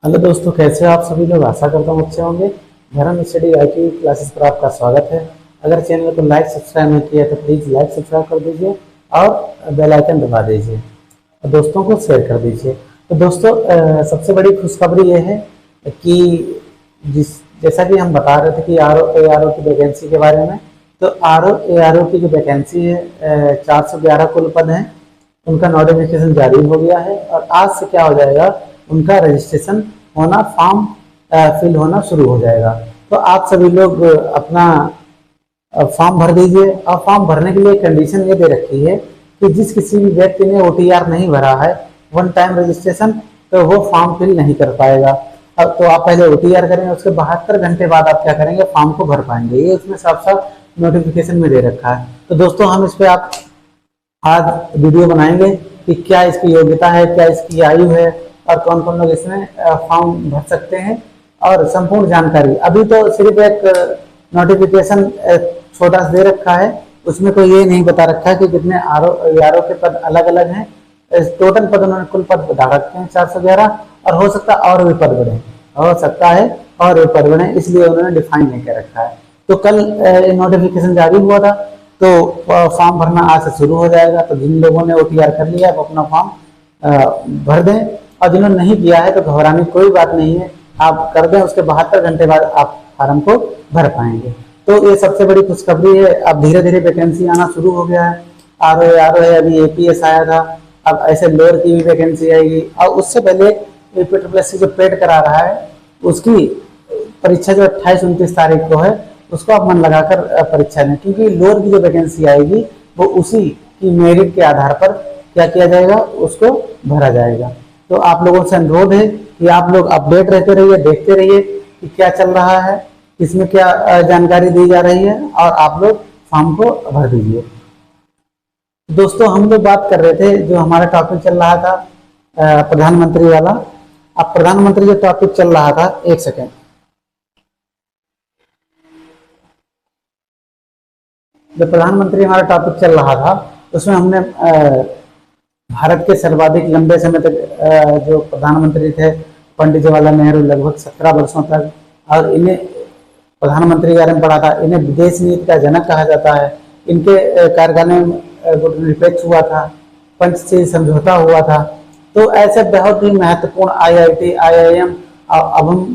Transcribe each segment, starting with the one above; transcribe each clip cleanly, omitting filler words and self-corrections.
Hello दोस्तों, कैसे हो आप सभी लोग। आशा करता हूँ अच्छे होंगे। धर्म स्टडी आईटी क्लासेस पर आपका स्वागत है। अगर चैनल को लाइक सब्सक्राइब नहीं किया तो प्लीज़ लाइक सब्सक्राइब कर दीजिए और बेल आइकन दबा दीजिए और दोस्तों को शेयर कर दीजिए। तो दोस्तों, सबसे बड़ी खुशखबरी ये है कि जैसा कि हम बता रहे थे कि आर ओ की वैकेंसी के बारे में। तो आर ओ की जो वैकेंसी है, 411 कुल पद हैं। उनका नोटिफिकेशन जारी हो गया है और आज से क्या हो जाएगा, उनका रजिस्ट्रेशन होना, फॉर्म फिल होना शुरू हो जाएगा। तो आप सभी लोग अपना फॉर्म भर दीजिए। और फॉर्म भरने के लिए कंडीशन ये दे रखी है कि जिस किसी भी व्यक्ति ने ओटीआर नहीं भरा है, वन टाइम रजिस्ट्रेशन, तो वो फॉर्म फिल नहीं कर पाएगा। अब तो आप पहले ओटीआर करेंगे, उसके 72 घंटे बाद आप क्या करेंगे, फॉर्म को भर पाएंगे। ये उसमें साफ साफ नोटिफिकेशन में दे रखा है। तो दोस्तों, हम इस पे आप आज वीडियो बनाएंगे कि क्या इसकी योग्यता है, क्या इसकी आयु है और कौन कौन लोग इसमें फॉर्म भर सकते हैं और संपूर्ण जानकारी। अभी तो सिर्फ एक नोटिफिकेशन छोटा सा दे रखा है, उसमें कोई ये नहीं बता रखा है कि कितने आर ओ के पद अलग अलग हैं। टोटल पद उन्होंने कुल पद बता रखे हैं 411, और हो सकता है और भी पद बढ़े, हो सकता है और भी पद बढ़े, इसलिए उन्होंने डिफाइन नहीं कर रखा है। तो कल नोटिफिकेशन जारी हुआ था, तो फॉर्म भरना आज से शुरू हो जाएगा। तो जिन लोगों ने ओटीआर कर लिया है वो अपना फॉर्म भर दें, और जिन्होंने नहीं किया है तो घबराने की कोई बात नहीं है, आप कर दें। उसके 72 घंटे बाद आप फार्म को भर पाएंगे। तो ये सबसे बड़ी खुशखबरी है। अब धीरे धीरे वैकेंसी आना शुरू हो गया है। आर ओ है, अभी एपीएस आया था, अब ऐसे लोअर की भी वैकेंसी आएगी। और उससे पहले एपीएस जो पेड करा रहा है, उसकी परीक्षा जो 28-29 तारीख को है, उसको आप मन लगाकर परीक्षा दें, क्योंकि लोअर की जो वैकेंसी आएगी वो उसी की मेरिट के आधार पर क्या किया जाएगा, उसको भरा जाएगा। तो आप लोगों से अनुरोध है कि आप लोग अपडेट रहते रहिए, देखते रहिए कि क्या चल रहा है, इसमें क्या जानकारी दी जा रही है, और आप लोग फॉर्म को भर दीजिए। दोस्तों, हम लोग बात कर रहे थे, जो हमारा टॉपिक चल रहा था प्रधानमंत्री वाला। अब प्रधानमंत्री जो टॉपिक चल रहा था, एक सेकेंड, जो प्रधानमंत्री हमारा टॉपिक चल रहा था उसमें हमने भारत के सर्वाधिक लंबे समय तक जो प्रधानमंत्री थे पंडित जवाहरलाल नेहरू, लगभग 17 वर्षों तक, और इन्हें प्रधानमंत्री के बारे में पढ़ा था। इन्हें विदेश नीति का जनक कहा जाता है। इनके कार्यकाल में गुटनिरपेक्ष हुआ था, पंचशील समझौता हुआ था। तो ऐसे बहुत ही महत्वपूर्ण आईआईटी, आईआईएम और अभम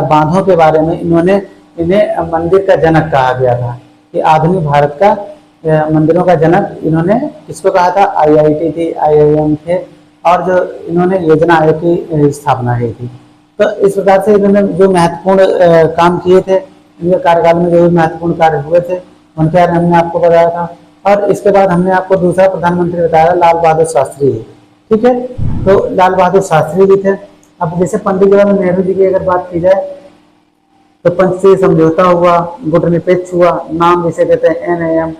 बांधों के बारे में इन्हें मंदिर का जनक कहा गया था, कि आधुनिक भारत का मंदिरों का जनक इन्होंने किसको कहा था, आईआईटी थी, आईआईएम थे, और जो इन्होंने योजना आयोग की स्थापना की थी। तो इस प्रकार से इन्होंने जो महत्वपूर्ण काम किए थे, इनके कार्यकाल में जो भी महत्वपूर्ण कार्य हुए थे उनके बारे में हमने आपको बताया था। और इसके बाद हमने आपको दूसरा प्रधानमंत्री बताया, लाल बहादुर शास्त्री जी। ठीक है, तो लाल बहादुर शास्त्री जी थे। अब जैसे पंडित जवाहरलाल नेहरू जी की अगर बात की जाए, तो पंचशील समझौता हुआ, गुटनिरपेक्ष हुआ, नाम जिसे कहते हैं एनएएम,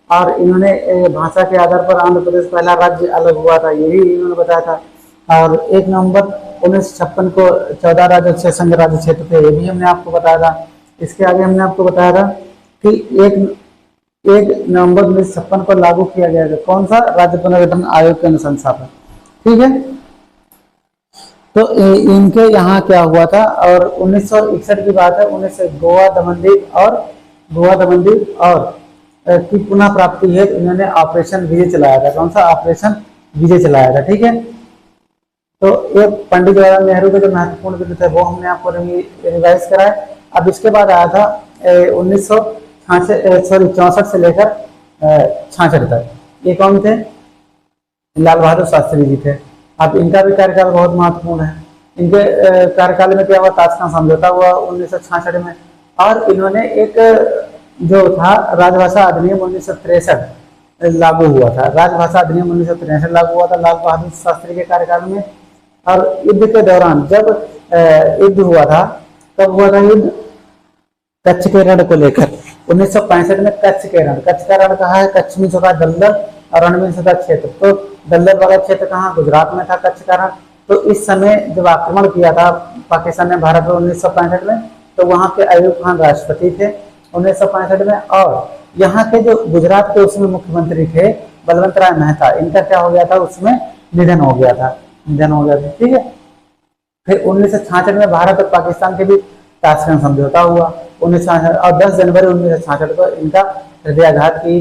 और इन्होंने भाषा के आधार पर आंध्र प्रदेश पहला राज्य अलग हुआ था, ये भी इन्होंने बताया था। और 1 नवंबर 1956 को 14 राज्य 6 संघ राज्य क्षेत्र थे, ये भी हमने आपको बताया था। इसके आगे हमने आपको बताया था कि 1 नवंबर 1956 को लागू किया गया था कौन सा, राज्य पुनर्गठन आयोग की अनुशंसा पर। ठीक है, तो इनके यहाँ क्या हुआ था, और 1961 की बात है, 19 गोवा दमनदीव और की पुनः प्राप्ति है। इन्होंने ऑपरेशन विजय चलाया था। कौन सा, ऑपरेशन विजय चलाया था। ठीक है, तो ये पंडित जवाहरलाल नेहरू के जो महत्वपूर्ण विषय थे वो हमने आपको रिवाइज कराया। अब इसके बाद आया था 1964 से लेकर 66 तक, ये कौन थे, लाल बहादुर शास्त्री जी थे। अब इनका भी कार्यकाल बहुत महत्वपूर्ण है। इनके कार्यकाल में क्या हुआ, ताशकंद समझौता हुआ 1966 में, और इन्होंने एक जो था राजभाषा अधिनियम 1963 लागू हुआ था। राजभाषा अधिनियम 1963 लागू हुआ था लाल बहादुर शास्त्री के कार्यकाल में। और युद्ध के दौरान जब युद्ध हुआ था, तब हुआ था युद्ध कच्छ के रण को लेकर 1965 में। कच्छ का रण कहाँ है, कच्छ में होगा दलदल और रण में होगा क्षेत्र। तो दलदल वाला क्षेत्र कहाँ, गुजरात में था कच्छ का रण। तो इस समय जब आक्रमण किया था पाकिस्तान ने भारत पर 1965 में, तो वहां के अयूब खान राष्ट्रपति थे 1965 में। और यहाँ के जो गुजरात के उसमें मुख्यमंत्री थे बलवंत राय मेहता, इनका क्या हो गया था, उसमें निधन हो गया था। ठीक है, फिर 1966 में भारत और पाकिस्तान के बीच ताशकंद समझौता हुआ 1966, और 10 जनवरी 1966 को इनका हृदयाघात की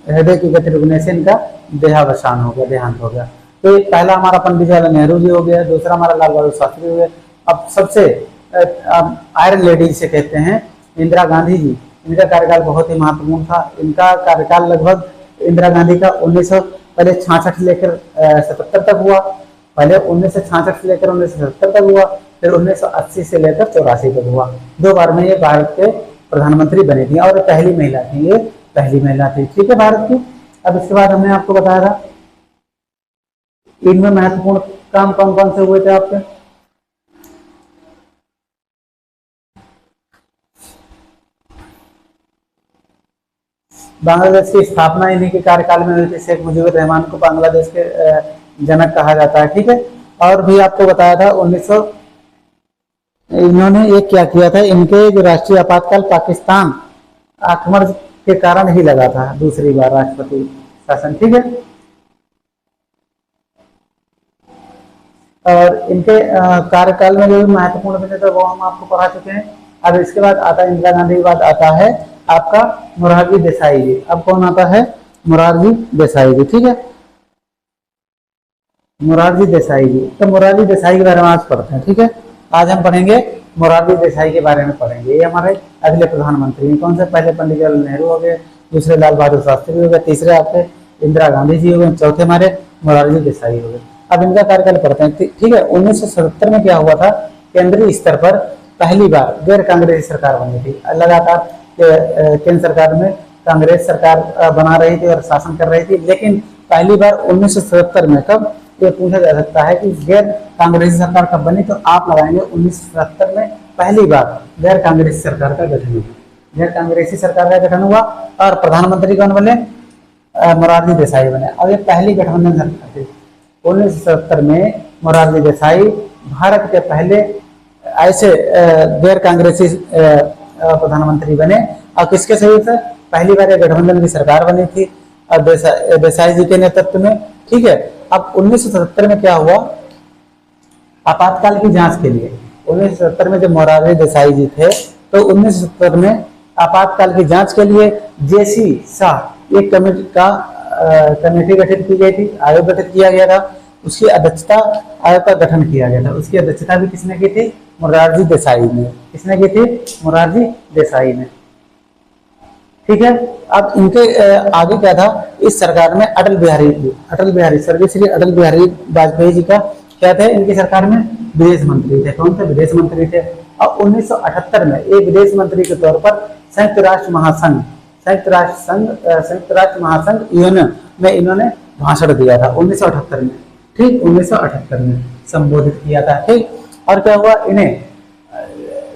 हृदय की गति रुकने से इनका देहावसान हो गया, देहांत हो गया। तो पहला हमारा पंडित जवाहरलाल नेहरू जी हो गया, दूसरा हमारा लाल बहादुर शास्त्री हो गया। अब सबसे आयरन लेडी से कहते हैं इंदिरा गांधी जी। इनका कार्यकाल बहुत ही महत्वपूर्ण था। इनका कार्यकाल लगभग इंदिरा गांधी का 1966 से लेकर 77 तक हुआ। पहले 1966 से लेकर 1970 तक हुआ, फिर 1980 से लेकर 84 तक हुआ। 2 बार में ये भारत के प्रधानमंत्री बनी थी और पहली महिला थी, ये पहली महिला थी, ठीक है, भारत की। अब इसके बाद हमने आपको बताया था इनमें महत्वपूर्ण काम कौन कौन से हुए थे आपके। बांग्लादेश की स्थापना इन्हीं के कार्यकाल में हुई थी। शेख मुजीबुर रहमान को बांग्लादेश के जनक कहा जाता है, ठीक है। और भी आपको बताया था इन्होंने ये क्या किया था, इनके जो राष्ट्रीय आपातकाल पाकिस्तान आक्रमण के कारण ही लगा था, दूसरी बार राष्ट्रपति शासन, ठीक है। और इनके कार्यकाल में जो महत्वपूर्ण विषय था वो हम आपको पढ़ा चुके हैं। अब इसके बाद आता है इंदिरा गांधी के बाद आता है आपका मोरारजी देसाई जी। अब कौन आता है, मोरारजी देसाई जी, ठीक है, मोरारजी देसाई जी। तो मोरारजी देसाई के बारे में आज पढ़ते हैं, ठीक है। आज हम पढ़ेंगे मोरारजी देसाई के बारे में पढ़ेंगे। ये हमारे अगले प्रधानमंत्री हैं। कौन से, पहले पंडित जवाहरलाल नेहरू हो गए, दूसरे लाल बहादुर शास्त्री हो गए, तीसरे आपके इंदिरा गांधी जी हो गए, चौथे हमारे मोरारजी देसाई हो गए। अब इनका कार्यकाल पढ़ते हैं, ठीक है। 1977 में क्या हुआ था, केंद्रीय स्तर पर पहली बार गैर कांग्रेसी सरकार बनी थी। लगातार केंद्र सरकार में कांग्रेस सरकार बना रही थी और शासन कर रही थी, लेकिन पहली बार 1977 में, कब, ये पूछा जा सकता है कि गैर कांग्रेसी सरकार कब बनी, तो आप लगाएंगे 1977 में पहली बार गैर कांग्रेसी सरकार का गठन हुआ। गैर कांग्रेसी सरकार का गठन हुआ और प्रधानमंत्री कौन बने, मोरारजी देसाई बने। अब ये पहली गठबंधन सरकार थी। 1977 में मोरारजी देसाई भारत के पहले ऐसे गैर कांग्रेसी प्रधानमंत्री बने। और किसके सहयोग से, पहली बार गठबंधन की सरकार बनी थी और देसाई जी के नेतृत्व में, ठीक है। अब 1977 में क्या हुआ, आपातकाल की जांच के लिए 1977 में जब मोरारजी देसाई जी थे, तो 1977 में आपातकाल की जांच के लिए जेसी शाह एक कमेटी गठित की गई थी, आयोग गठित किया गया था। उसकी अध्यक्षता, आयोग का गठन किया गया था, उसकी अध्यक्षता भी किसने की थी, मोरारजी देसाई ने। किसने की थी, मोरारजी देसाई ने, ठीक है। अब इनके आगे क्या था, इस सरकार में अटल बिहारी स्वर्गीय अटल बिहारी वाजपेयी जी का क्या थे, इनकी सरकार में विदेश मंत्री थे। कौन से, विदेश मंत्री थे। और 1978 में एक विदेश मंत्री के तौर पर संयुक्त राष्ट्र महासंघ यूएन में इन्होंने भाषण दिया था 1978 में, ठीक, 1978 में संबोधित किया था, ठीक। और क्या हुआ, इन्हें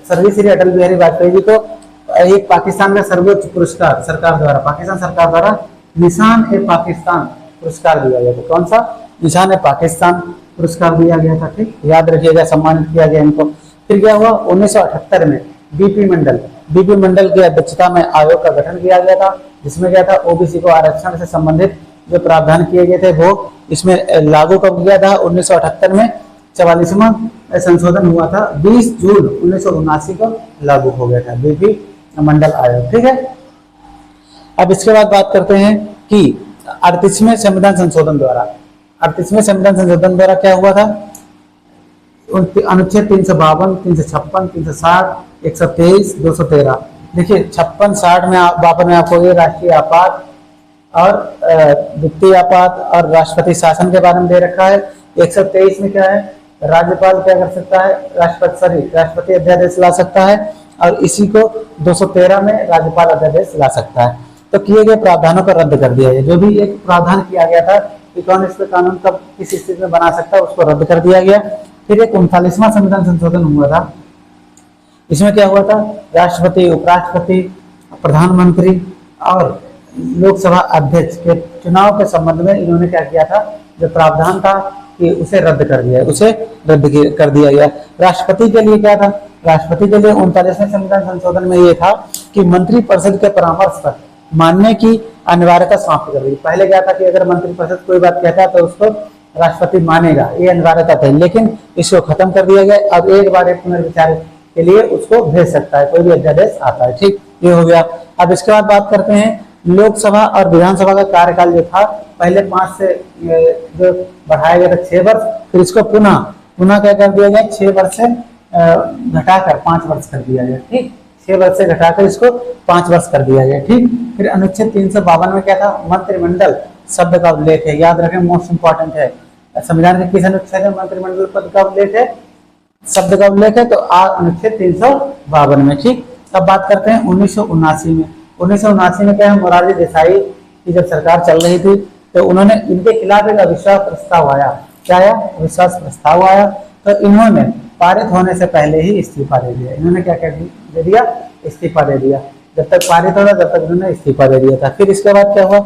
स्वर्गीय श्री अटल बिहारी वाजपेयी जी को एक पाकिस्तान का सर्वोच्च पुरस्कार सरकार द्वारा, पाकिस्तान सरकार द्वारा निशान ए पाकिस्तान पुरस्कार दिया गया था। कौन सा, निशान ए पाकिस्तान पुरस्कार दिया गया था, ठीक, याद रखिएगा, सम्मानित किया गया इनको। फिर क्या हुआ, 1978 में बीपी मंडल की अध्यक्षता में आयोग का गठन किया गया था, जिसमें क्या था, ओबीसी को आरक्षण से संबंधित जो प्रावधान किए गए थे वो इसमें लागू कब किया था, 1978 में 44वां संशोधन हुआ था, 20 जून 1979 को लागू हो गया था बीपी मंडल आयोग, ठीक है। अब इसके बाद बात करते हैं कि 38वें संविधान संशोधन द्वारा क्या हुआ था, अनुच्छेद 352, 356, 360, 123, 213। देखिए 56, 60 में, 52 में आपको ये राष्ट्रीय आपात और द्वितीय आपात और राष्ट्रपति शासन के बारे में दे रखा है। 123 में क्या है, राज्यपाल क्या कर सकता है, राष्ट्रपति अध्यादेश ला सकता है, और इसी को 213 में राज्यपाल अध्यादेश ला सकता है। तो किए गए प्रावधानों को रद्द कर दिया गया। जो भी एक प्रावधान किया गया था कि कौन इस पर कानून कब किस स्थिति में बना सकता है, उसको रद्द कर दिया गया। फिर एक 39वां संविधान संशोधन हुआ था। इसमें क्या हुआ था, राष्ट्रपति, उपराष्ट्रपति, प्रधानमंत्री और लोकसभा अध्यक्ष के चुनाव के संबंध में इन्होंने क्या किया था, जो प्रावधान था कि उसे रद्द कर दिया गया। राष्ट्रपति के लिए क्या था, राष्ट्रपति के लिए 39वें संविधान संशोधन में ये था कि मंत्रिपरिषद के परामर्श पर मानने की अनिवार्यता समाप्त कर दी। पहले क्या था कि अगर मंत्रिपरिषद कोई बात कहता है तो उसको राष्ट्रपति मानेगा, ये अनिवार्यता थी, लेकिन इसको खत्म कर दिया गया। अब एक बार एक पुनर्विचार के लिए उसको भेज सकता है, कोई भी अध्यादेश आता है। ठीक, ये हो गया। अब इसके बाद बात करते हैं लोकसभा और विधानसभा का कार्यकाल जो था, पहले 5 से जो बढ़ाया गया था 6 वर्ष, फिर इसको पुनः पुनः क्या कर दिया गया, 6 वर्ष से घटाकर 5 वर्ष कर दिया गया। ठीक, 6 वर्ष से घटाकर इसको 5 वर्ष कर दिया गया। ठीक, फिर अनुच्छेद 352 में क्या था, मंत्रिमंडल शब्द का उल्लेख है, याद रखें, मोस्ट इंपॉर्टेंट है। संविधान के किस अनुच्छेद में मंत्रिमंडल पद का उल्लेख है, शब्द का उल्लेख है, तो अनुच्छेद 352 में। ठीक, अब बात करते हैं 1979 में। 1979 में क्या है, मोरारजी देसाई की जब सरकार चल रही थी तो उन्होंने इनके खिलाफ एक अविश्वास प्रस्ताव आया। क्या आया, अविश्वास प्रस्ताव आया, तो इन्होंने पारित होने से पहले ही इस्तीफा दे दिया। इन्होंने क्या क्या दे दिया, इस्तीफा दे दिया। जब तक पारित हो रहा तब तक उन्होंने इस्तीफा दे दिया था। फिर इसके बाद क्या हुआ,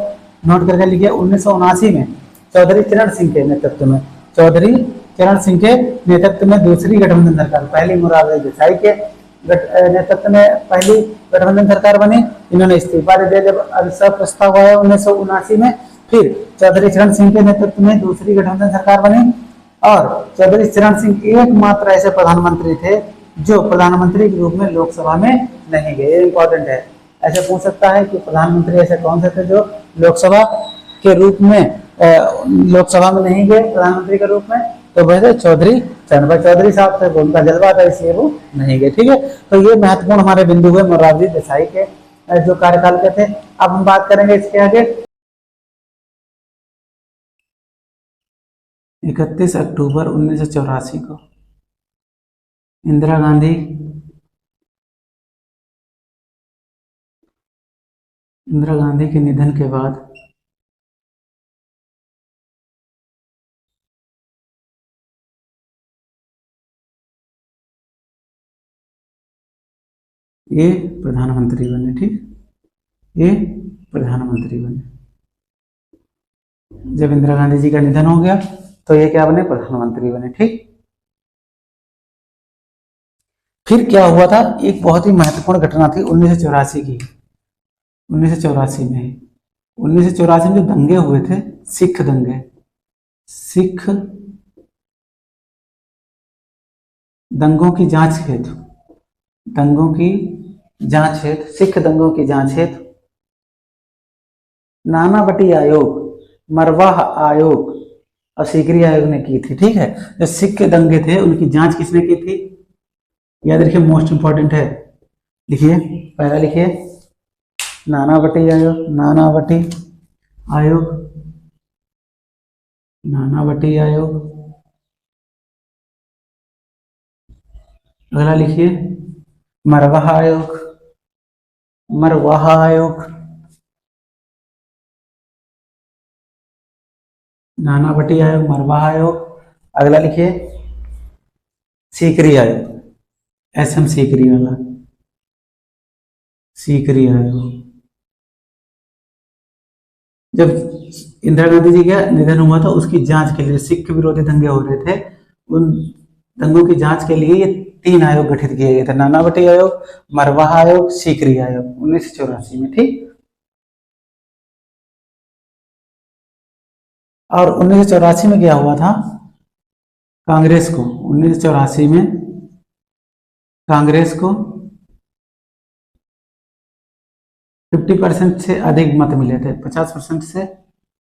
नोट करके लिखिए, 1979 में चौधरी चरण सिंह के नेतृत्व में, चौधरी चरण सिंह के नेतृत्व में दूसरी गठबंधन सरकार, पहली मोरारजी देसाई के नेतृत्व में पहली गठबंधन सरकार बनी, इन्होंने इस्तीफा दे दिया जब अविश्वास प्रस्ताव आया 1979 में। फिर चौधरी चरण सिंह के नेतृत्व में दूसरी गठबंधन सरकार बनी, और चौधरी चरण सिंह एकमात्र ऐसे प्रधानमंत्री थे जो प्रधानमंत्री के रूप में लोकसभा में नहीं गए। इंपॉर्टेंट है, ऐसे पूछ सकता है कि प्रधानमंत्री ऐसे कौन से थे जो लोकसभा के रूप में लोकसभा में नहीं गए प्रधानमंत्री के रूप में, तो वैसे चौधरी चरण भाई चौधरी साहब थे, उनका जज्बा था इसलिए वो नहीं गए। ठीक है, तो ये महत्वपूर्ण हमारे बिंदु हुए मोरारजी देसाई के जो कार्यकाल के थे। अब हम बात करेंगे इसके आगे। 31 अक्टूबर 1984 को इंदिरा गांधी के निधन के बाद ये प्रधानमंत्री बने। ठीक, ये प्रधानमंत्री बने। जब इंदिरा गांधी जी का निधन हो गया तो ये क्या बने, प्रधानमंत्री बने। ठीक, फिर क्या हुआ था, एक बहुत ही महत्वपूर्ण घटना थी 1984 की। 1984 में 1984 में जो दंगे हुए थे, सिख दंगे, सिख दंगों की जांच हेतु, दंगों की जांच हेतु, सिख दंगों की जांच हेतु नानावटी आयोग, मरवाह आयोग और सीकरी आयोग ने की थी। ठीक है, जो सिख के दंगे थे उनकी जांच किसने की थी, याद रखिए, मोस्ट इंपॉर्टेंट है। लिखिए, पहला लिखिए, नानावटी आयोग, नानावटी आयोग, नानावटी आयोग। अगला लिखिए, मरवाह आयोग, मरवाह आयोग, नानावटी आयोग, मरवाह आयोग। अगला लिखिए, सीकरी आयोग, एसएम सीकरी वाला, सीकरी आयोग। जब इंदिरा गांधी जी का निधन हुआ था उसकी जांच के लिए, सिख विरोधी दंगे हो रहे थे, उन दंगों की जांच के लिए ये 3 आयोग गठित किए गए थे, नानावटी आयोग, मरवाह आयोग, सीकरी आयोग, 1984 में। ठीक, और 1984 में क्या हुआ था, कांग्रेस को 1984 में कांग्रेस को 50% से अधिक मत मिले थे, 50% से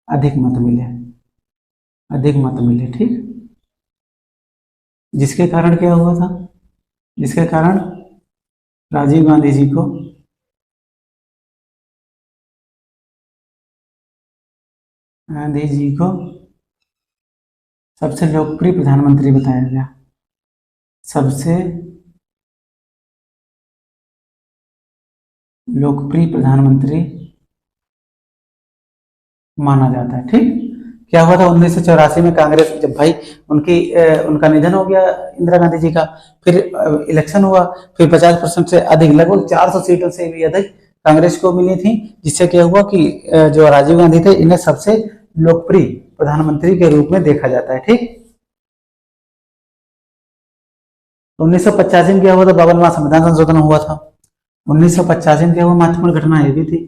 अधिक मत मिले, अधिक मत मिले। ठीक, जिसके कारण क्या हुआ था, जिसके कारण राजीव गांधी जी को सबसे लोकप्रिय प्रधानमंत्री बताया गया, सबसे लोकप्रिय प्रधानमंत्री माना जाता है। ठीक, क्या हुआ था 1984 में, कांग्रेस जब भाई उनका निधन हो गया इंदिरा गांधी जी का, फिर इलेक्शन हुआ, फिर 50% से अधिक, लगभग 400 सीटों से भी अधिक कांग्रेस को मिली थी, जिससे क्या हुआ कि जो राजीव गांधी थे इन्हें सबसे लोकप्रिय प्रधानमंत्री के रूप में देखा जाता है। ठीक, 1985 में क्या हुआ था, 52वां संविधान संशोधन हुआ था। 1985 में क्या हुआ, महत्वपूर्ण घटना ये भी थी,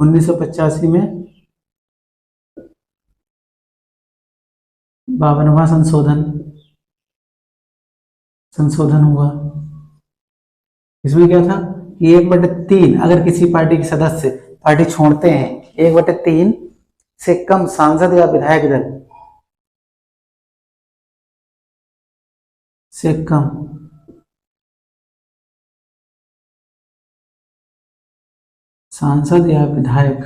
1985 में 52वां संशोधन हुआ। इसमें क्या था कि 1/3 अगर किसी पार्टी के सदस्य पार्टी छोड़ते हैं, 1/3 से कम सांसद या विधायक दल से कम सांसद या विधायक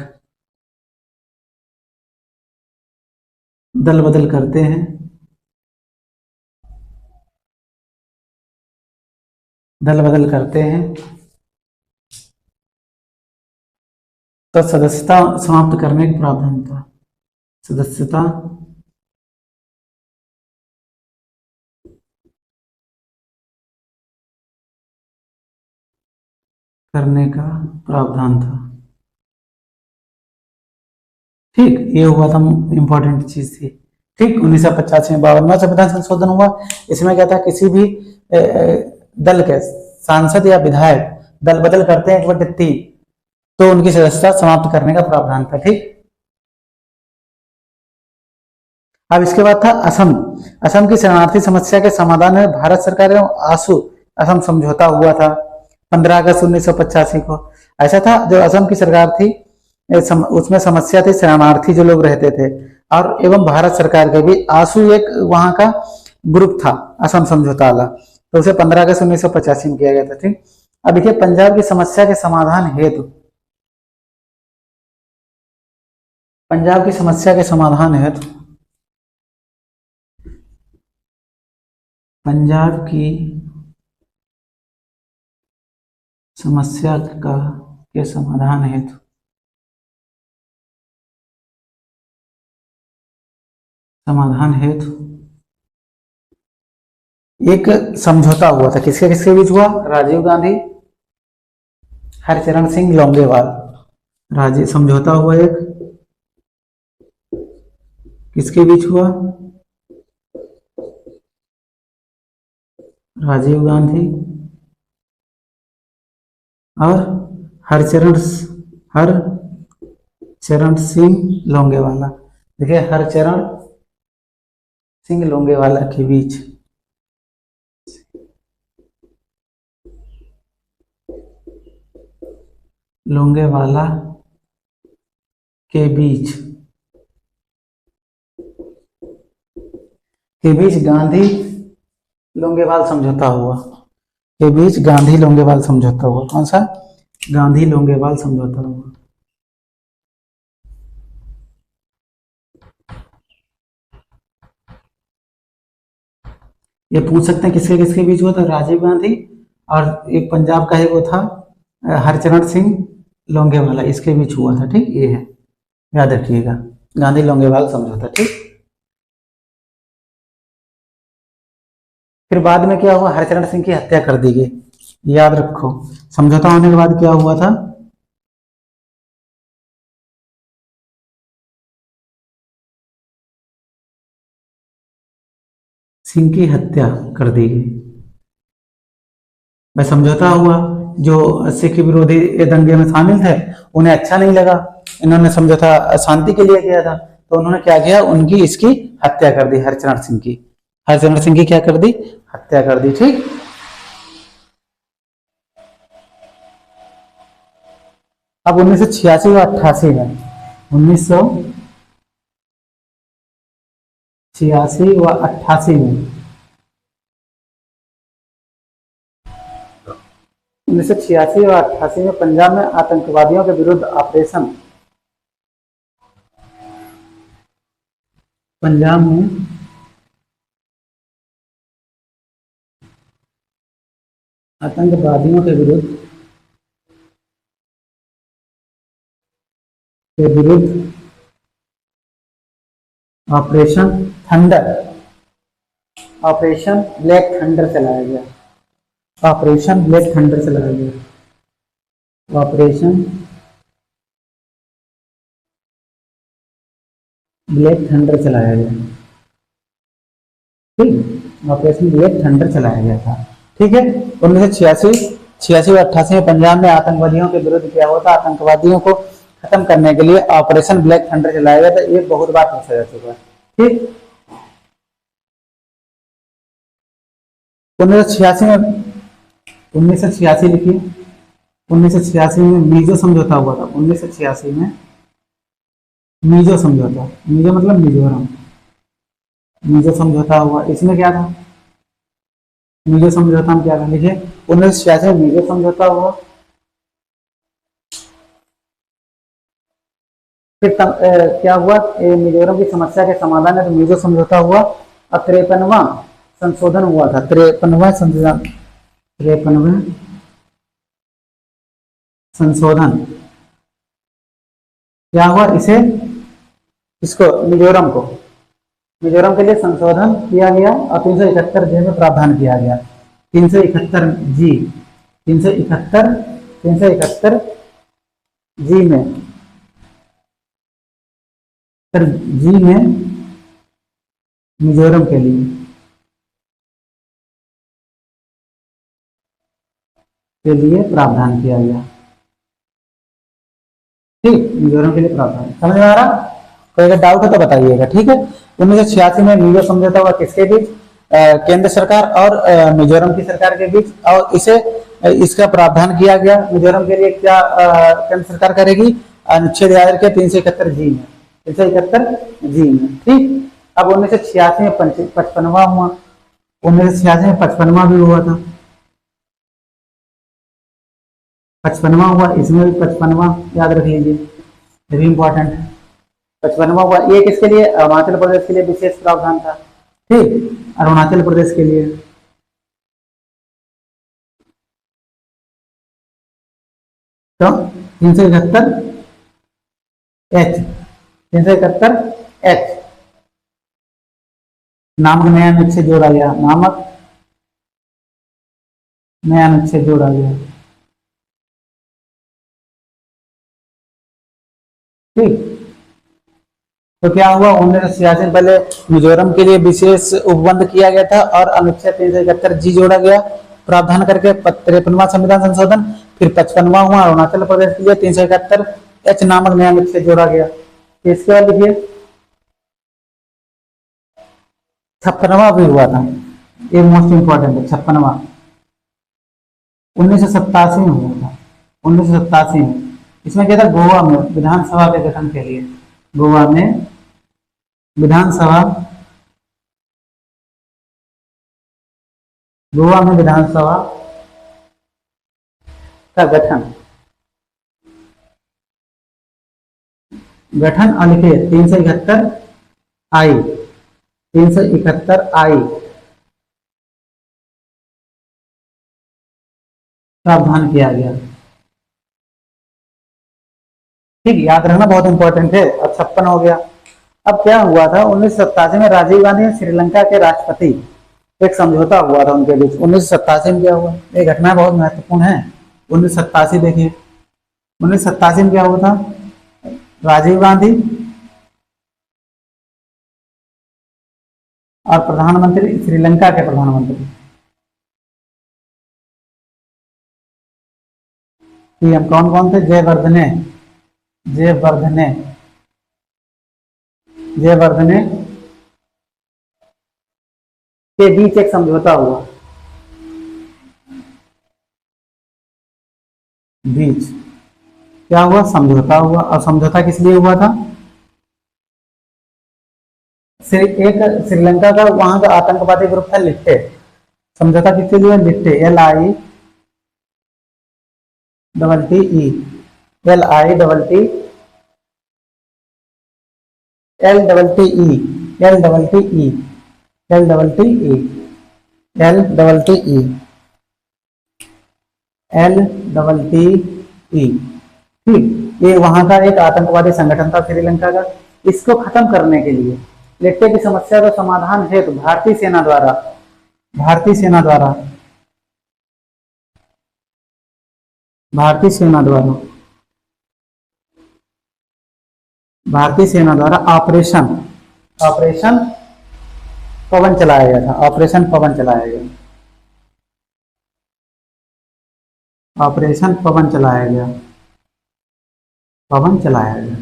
दल बदल करते हैं, तो सदस्यता समाप्त करने का प्रावधान था। सदस्यता करने का प्रावधान था। ठीक, ये हुआ था, इंपॉर्टेंट चीज थी। ठीक, 1985 में 52वां संविधान संशोधन हुआ। इसमें क्या था, किसी भी दल के सांसद या विधायक दल बदल करते हैं 1/3, तो उनकी सदस्यता समाप्त करने का प्रावधान था। ठीक, अब इसके बाद था असम की शरणार्थी समस्या के समाधान में भारत सरकार एवं आसू असम समझौता हुआ था 15 अगस्त 1985 को। ऐसा था, जो असम की सरकार थी उसमें समस्या थी शरणार्थी जो लोग रहते थे, और एवं भारत सरकार के भी आसू एक वहां का ग्रुप था असम समझौता वाला, तो उसे 15 अगस्त 1985 में किया गया था। ठीक, अब देखिए पंजाब की समस्या के समाधान हेतु, पंजाब की समस्या के समाधान हेतु पंजाब की समस्या का के समाधान हेतु एक समझौता हुआ था। किसके किसके बीच हुआ? राजीव गांधी, हरचरण सिंह लोंगेवाल। राजीव समझौता हुआ एक, किसके बीच हुआ? राजीव गांधी और हरचरण सिंह लोंगेवाला। देखिए, हरचरण सिंह लोंगेवाला के बीच गांधी लोंगेवाल समझौता हुआ। गांधी लोंगेवाल समझौता हुआ। कौन सा? गांधी लोंगेवाल समझौता हुआ। ये पूछ सकते हैं किसके किसके बीच हुआ था? राजीव गांधी और एक पंजाब का है वो था हरचरण सिंह लोंगेवाला, इसके बीच हुआ था। ठीक, ये है, याद रखिएगा, गांधी लोंगेवाल समझौता। ठीक, फिर बाद में क्या हुआ? हरचरण सिंह की हत्या कर दी गई, याद रखो। समझौता होने के बाद क्या हुआ था? सिंह की हत्या कर दी गई। वह समझौता हुआ, जो सिख विरोधी दंगे में शामिल थे उन्हें अच्छा नहीं लगा, इन्होंने समझौता शांति के लिए किया था, तो उन्होंने क्या किया? उनकी इसकी हत्या कर दी, हरचरण सिंह की। हरचरण सिंह की क्या कर दी? हत्या कर दी। ठीक, अब 1986 व 88 में 1986 व 88 में 1986 व 88 में पंजाब में आतंकवादियों के विरुद्ध ऑपरेशन पंजाब में आतंकवादियों के विरुद्ध ऑपरेशन ब्लैक थंडर चलाया गया। ऑपरेशन ब्लैक थंडर चलाया गया। ऑपरेशन ब्लैक थंडर चलाया गया। ठीक, ऑपरेशन ब्लैक थंडर चलाया गया था। ठीक है, 1986 व 88 में पंजाब में आतंकवादियों के विरुद्ध क्या हुआ था? आतंकवादियों को खत्म करने के लिए ऑपरेशन ब्लैक थंडर चलाया गया था। ये बहुत बार पूछा जा चुका है। ठीक, 1986 में, 1986 लिखिए, 1986 में मीजो समझौता हुआ था। 1986 में मीजो समझौता, मीजो मतलब मिजोरम, मीजो समझौता हुआ। इसमें क्या था, मीजो समझौता में क्या था, लिखिए 1986 में मीजो समझौता हुआ। फिर क्या हुआ, मिजोरम की समस्या के समाधान है तो मीजो समझौता हुआ। और 53वां संशोधन हुआ था, 53वां संशोधन, 53वें संशोधन क्या हुआ, इसे, इसको मिजोरम को, मिजोरम के लिए संशोधन किया गया और 371 जे में प्रावधान किया गया। 371 जी, 371, 371 जी में, सर जी में मिजोरम के लिए प्रावधान किया गया। ठीक, मिजोरम के लिए प्रावधान समझ में आ रहा। कोई अगर डाउट है तो बताइएगा, ठीक है। 1986 में मिजो समझौता हुआ किसके बीच, केंद्र सरकार और मिजोरम की सरकार के बीच, और इसे इसका प्रावधान किया गया मिजोरम के लिए क्या केंद्र सरकार करेगी, अनुच्छेद याद रखिए 371 जी में, 371 जी में, ठीक। अब 1986 में 55वां हुआ, 1986 में 55वां भी हुआ था, 55वां हुआ, इसमें भी 55वां याद रख लीजिए, ये भी इंपॉर्टेंट है। 55वां हुआ, ये किसके लिए, अरुणाचल प्रदेश के लिए विशेष प्रावधान था, ठीक, अरुणाचल प्रदेश के लिए। तो 371 एच, 371 एच नामक नया अनुच्छेद जोड़ा गया, नामक नया अनुच्छेद जोड़ा गया, ठीक। तो क्या हुआ, 1986 में पहले मिजोरम के लिए विशेष उपबंध किया गया था और अनुच्छेद 371 जी जोड़ा गया प्रावधान करके, 53वां संविधान संशोधन। फिर 55वां हुआ अरुणाचल प्रदेश के लिए, 371 एच नामक नया अनुच्छेद जोड़ा गया। इसके बाद लिखिए 56वां भी हुआ था, ये मोस्ट इंपॉर्टेंट है, 56वां 1987 में हुआ था, 1987 में। इसमें क्या था, गोवा में विधानसभा के गठन के लिए, गोवा में विधानसभा, गोवा में विधानसभा का गठन, गठन और लिखिए 371 आई, 371 आई प्रावधान किया गया, ठीक, याद रखना बहुत इंपॉर्टेंट है। अब 56 हो गया। अब क्या हुआ था, 1987 में राजीव गांधी और श्रीलंका के राष्ट्रपति, एक समझौता हुआ था उनके बीच। 1987 में क्या हुआ, ये घटना बहुत महत्वपूर्ण है। 1987 देखिए, 1987 में क्या हुआ था, राजीव गांधी और प्रधानमंत्री, श्रीलंका के प्रधानमंत्री, पीएम कौन कौन थे, जयवर्धने, जयवर्धने, जयवर्धने के बीच एक समझौता हुआ, बीच क्या हुआ, समझौता हुआ। और समझौता किस लिए हुआ था, एक श्रीलंका का वहां का आतंकवादी ग्रुप था लिट्टे, समझौता किसके लिए, लिट्टे, LITTE, LITTE, LTTE, LTTE, LTTE, LTTE, LTTE, ठीक। ये वहां का एक आतंकवादी संगठन था श्रीलंका का। इसको खत्म करने के लिए, लिट्टे की समस्या का समाधान हेतु भारतीय सेना द्वारा, भारतीय सेना द्वारा, भारतीय सेना द्वारा, भारतीय सेना द्वारा ऑपरेशन, ऑपरेशन पवन चलाया गया था, ऑपरेशन पवन चलाया गया, ऑपरेशन पवन चलाया गया, पवन चलाया गया,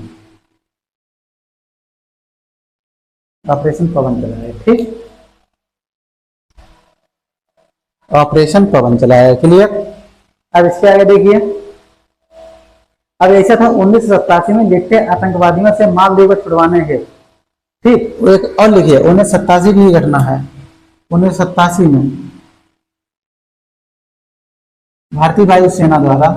ऑपरेशन पवन चलाया गया, ठीक। ऑपरेशन पवन चलाया। क्लियर। अब इसके आगे देखिए, अब ऐसा था 1987 में लिट्टे आतंकवादियों से मालदीव को छुड़वाने के, ठीक। एक और लिखिए, 1987 की घटना है। 1987 में भारतीय वायुसेना द्वारा,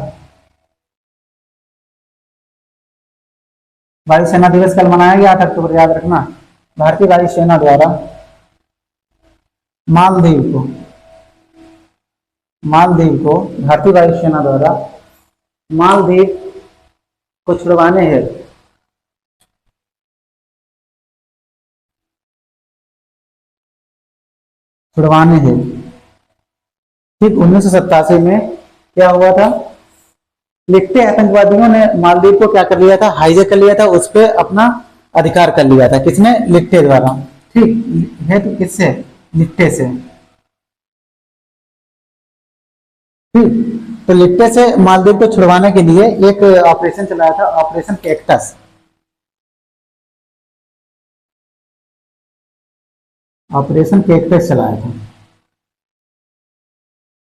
वायुसेना दिवस कल मनाया गया 8 अक्टूबर, याद रखना। भारतीय वायुसेना द्वारा मालदीव को, भारतीय वायुसेना द्वारा मालदीव को छुड़वाने हैं, ठीक। 1987 में क्या हुआ था, लिट्टे आतंकवादियों ने मालदीव को क्या कर लिया था, हाईजैक कर लिया था, उस पर अपना अधिकार कर लिया था। किसने? लिट्टे द्वारा, ठीक है। तो किससे? लिट्टे से, ठीक। तो लिट्टे से मालदीव को छुड़वाने के लिए एक ऑपरेशन चलाया था, ऑपरेशन कैक्टस। ऑपरेशन कैक्टस चलाया था,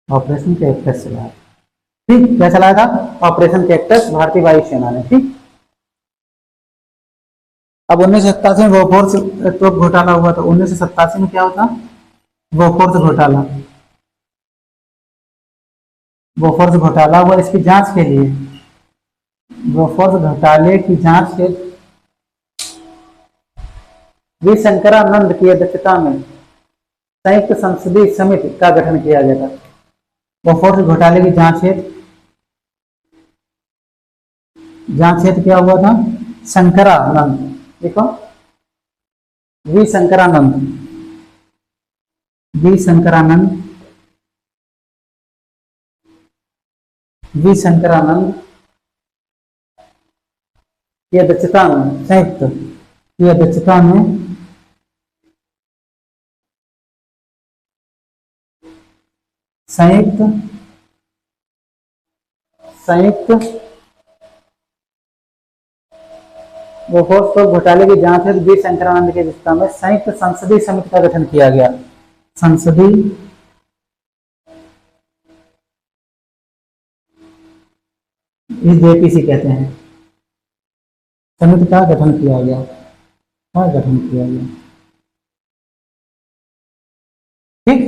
ऑपरेशन कैक्टस चलाया, ठीक। क्या चलाया था? ऑपरेशन कैक्टस, भारतीय वायुसेना ने, ठीक। अब 1987 में बोफोर्स तो घोटाला हुआ था। 1987 में क्या होता? बोफोर्स घोटाला, बोफोर्स घोटाला हुआ। इसकी जांच के लिए, बोफोर्स घोटाले की जांच के वी शंकरानंद की अध्यक्षता में संयुक्त संसदीय समिति का गठन किया गया था। बोफोर्स घोटाले की जांच हेतु क्या हुआ था? शंकरानंद, देखो, वी शंकरानंद, वी शंकरानंद की अध्यक्षता में, संयुक्त की अध्यक्षता में संयुक्त बोफोर्स घोटाले की जांच हेतु वी शंकरानंद की अध्यक्षता में संयुक्त संसदीय समिति का गठन किया गया। संसदीय जेपीसी कहते हैं, समिति का गठन किया गया, ठीक।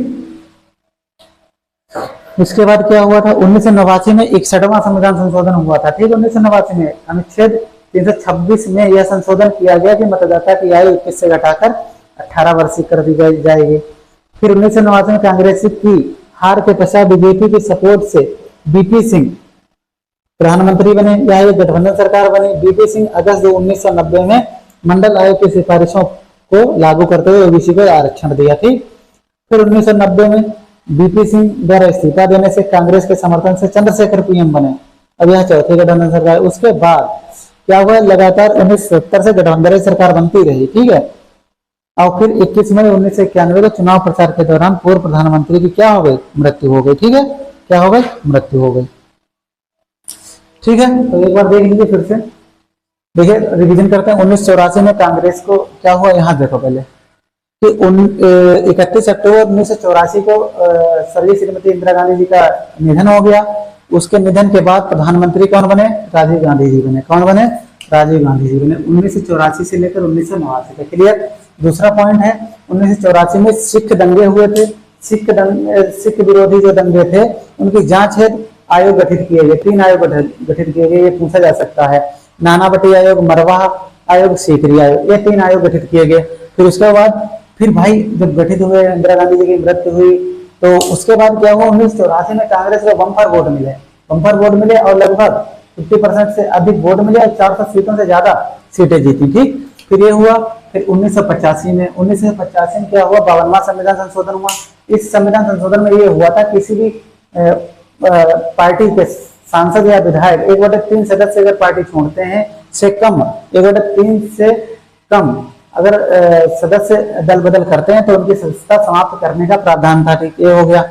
इसके बाद क्या हुआ था? 1989 में 61वां संविधान संशोधन हुआ था, ठीक। 1989 में अनुच्छेद 326 में यह संशोधन किया गया कि मतदाता की आयु 21 से घटाकर 18 वर्ष कर दी जाएगी। फिर 1989 में कांग्रेस की हार के पश्चात बीजेपी की सपोर्ट से बीपी सिंह प्रधानमंत्री बने, या एक गठबंधन सरकार बनी। बीपी सिंह अगस्त 1990 में मंडल आयोग की सिफारिशों को लागू करते हुए ओबीसी को आरक्षण दिया, ठीक। फिर 1990 में बीपी सिंह द्वारा इस्तीफा देने से कांग्रेस के समर्थन से चंद्रशेखर पीएम बने। अब यह चौथी गठबंधन सरकार। उसके बाद क्या हुआ? लगातार 1970 से गठबंधन सरकार बनती रही, ठीक है। और फिर 21 मई 1991 के चुनाव प्रचार के दौरान पूर्व प्रधानमंत्री की क्या हो गई? मृत्यु हो गई, ठीक है। क्या हो गई? मृत्यु हो गई, ठीक है। तो एक बार देख लीजिए फिर से, देखिए रिवीजन करते हैं। 1984 में कांग्रेस को क्या हुआ? यहाँ देखो पहले कि 31 अक्टूबर 1984 को स्वर्गीय श्रीमती इंदिरा गांधी जी का निधन हो गया। उसके निधन के बाद प्रधानमंत्री कौन बने? राजीव गांधी जी बने। कौन बने? राजीव गांधी जी बने 1984 से लेकर 1989 तक। क्लियर। दूसरा पॉइंट है, 1984 में सिख दंगे हुए थे। सिख विरोधी जो दंगे थे उनकी जांच हेतु आयोग गठित किए गए, 3 आयोग गठित किए गए। ये पूछा जा सकता है, नानावटी आयोग, मरवाह आयोग, सीकरी आयोग, ये 3 आयोग गठित किए गए। फिर उसके बाद फिर भाई जब गठित हुए, इंदिरा गांधी जी की मृत्यु हुई, तो उसके बाद क्या हुआ? 1984 में कांग्रेस को बम्पर वोट मिले और लगभग 50% से अधिक वोट मिले और 400 सीटों से ज्यादा सीटें जीती, ठीक। फिर ये हुआ। फिर 1985 में क्या हुआ? 52वां संविधान संशोधन हुआ। इस संविधान संशोधन में ये हुआ था, किसी भी पार्टी के सांसद या विधायक 1/3 सदस्य अगर पार्टी छोड़ते हैं से कम, 1/3 से कम अगर सदस्य दल बदल करते हैं तो उनकी सदस्यता समाप्त करने का प्रावधान था, ठीक। ये हो गया।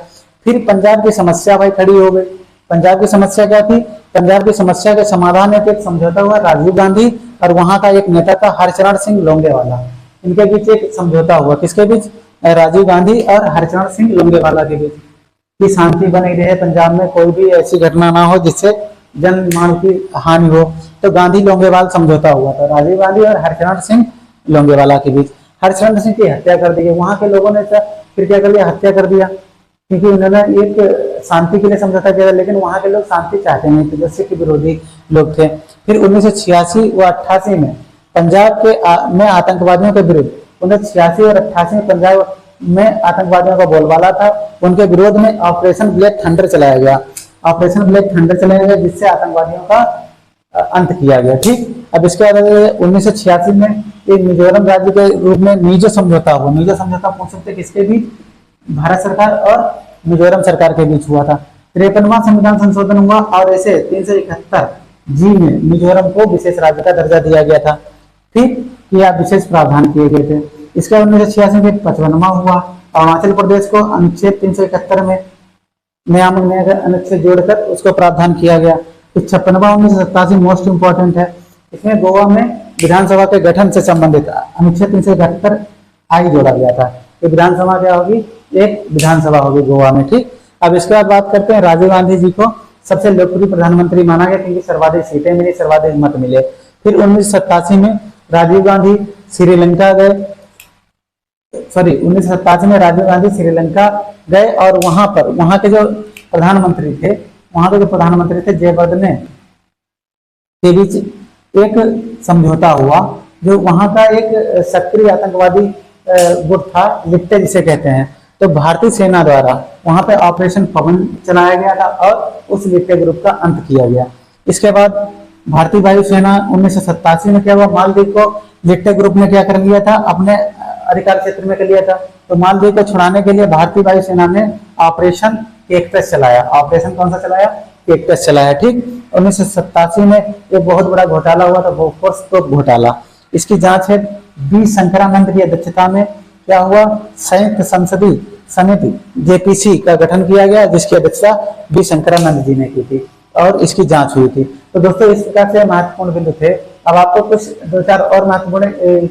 फिर पंजाब की समस्या भाई खड़ी हो गई। पंजाब की समस्या क्या थी? पंजाब की समस्या के समाधान हेतु एक समझौता हुआ राजीव गांधी और वहां का एक नेता था हरचरण सिंह लोंगेवाला। इनके बीच एक समझौता हुआ। किसके बीच? राजीव गांधी और हरचरण सिंह लोंगेवाला के बीच। कि शांति बनी रहे, पंजाब में कोई भी ऐसी घटना ना हो जिससे जन माल की हानि हो। तो गांधी लोंगेवाल समझौता हुआ था राजीव गांधी और हरचरण सिंह लोंगेवाला के बीच। हरचरण सिंह की हत्या कर दी गई। वहां के लोगों ने फिर क्या कर लिया, हत्या कर दिया, क्योंकि उन्होंने एक शांति के लिए समझौता किया, लेकिन वहां के लोग शांति चाहते नहीं थे, जो सिख विरोधी लोग थे। फिर 1986 व 88 में पंजाब में आतंकवादियों के विरुद्ध 1986 और 88 में पंजाब में आतंकवादियों का बोलबाला था। उनके विरोध में ऑपरेशन ब्लैक थंडर चलाया गया। ऑपरेशन ब्लैक थंडर चलाया गया, जिससे आतंकवादियों का अंत किया गया। ठीक, अब इसके बाद 1986 में एक मिजोरम राज्य के रूप में मिजो समझौता हुआ। मिजो समझौता पूछ सकते किसके बीच, भारत सरकार और मिजोरम सरकार के बीच हुआ था। 53वां संविधान संशोधन हुआ और ऐसे 371 जी में मिजोरम को विशेष राज्य का दर्जा दिया गया था। ठीक, यह विशेष प्रावधान किए गए थे। इसके 1986 में 55वां हुआ। अरुणाचल प्रदेश को अनुच्छेद 371 में नियामक न्याय का अनुच्छेद जोड़कर उसको प्रावधान किया गया। 56वां 1987 मोस्ट इंपोर्टेंट है। इसमें गोवा में विधानसभा के गठन से संबंधित अनुच्छेद 371 आई जोड़ा गया था। तो विधानसभा क्या होगी, एक विधानसभा होगी गोवा में। ठीक, अब इसके बाद बात करते हैं, राजीव गांधी जी को सबसे लोकप्रिय प्रधानमंत्री माना गया क्योंकि सर्वाधिक सीटें मिली, सर्वाधिक मत मिले। फिर 1987 में राजीव गांधी श्रीलंका गए, 1987 में राजीव गांधी श्रीलंका गए और वहां के जो प्रधानमंत्री थे, जयवर्धने के बीच एक समझौता हुआ। जो वहां का एक सक्रिय आतंकवादी गुट था, लिप्टे जिसे कहते हैं, तो भारतीय सेना द्वारा वहां पे ऑपरेशन पवन चलाया गया था और उस लिप्टे ग्रुप का अंत किया गया। इसके बाद भारतीय वायुसेना 1987 में क्या हुआ, मालदीव को लिप्टे ग्रुप ने क्या कर लिया था, अपने अधिकार क्षेत्र में कर लिया था। तो मालदीव को छुड़ाने के लिए भारतीय वायुसेना ने ऑपरेशन कैक्टस चलाया। ऑपरेशन कौन सा चलाया, कैक्टस चलाया। ठीक, 1987 में एक बहुत बड़ा घोटाला हुआ था, बोफोर्स तोप घोटाला। इसकी जांच है बी शंकरानंद की अध्यक्षता में क्या हुआ, संयुक्त संसदीय समिति जेपीसी का गठन किया गया, जिसकी अध्यक्षता बी शंकरानंद जी ने की थी और इसकी जांच हुई थी। तो दोस्तों इस प्रकार से महत्वपूर्ण बिंदु थे। अब आपको कुछ 2-4 और महत्वपूर्ण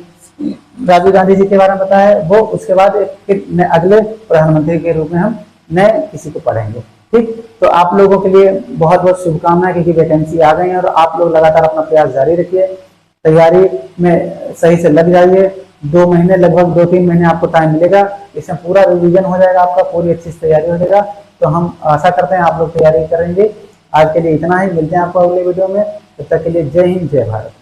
राजीव गांधी जी के बारे में बताया है, वो उसके बाद फिर अगले प्रधानमंत्री के रूप में हम नए किसी को पढ़ेंगे। ठीक, तो आप लोगों के लिए बहुत बहुत शुभकामनाएं, क्योंकि वैकेंसी आ गई है और आप लोग लगातार अपना प्रयास जारी रखिए, तैयारी में सही से लग जाइए। 2 महीने, लगभग 2-3 महीने आपको टाइम मिलेगा, इसमें पूरा रिवीजन हो जाएगा आपका, पूरी अच्छी से तैयारी हो जाएगा। तो हम आशा करते हैं आप लोग तैयारी करेंगे। आज के लिए इतना ही, मिलते हैं आपको अगले वीडियो में। तब तक के लिए जय हिंद, जय भारत।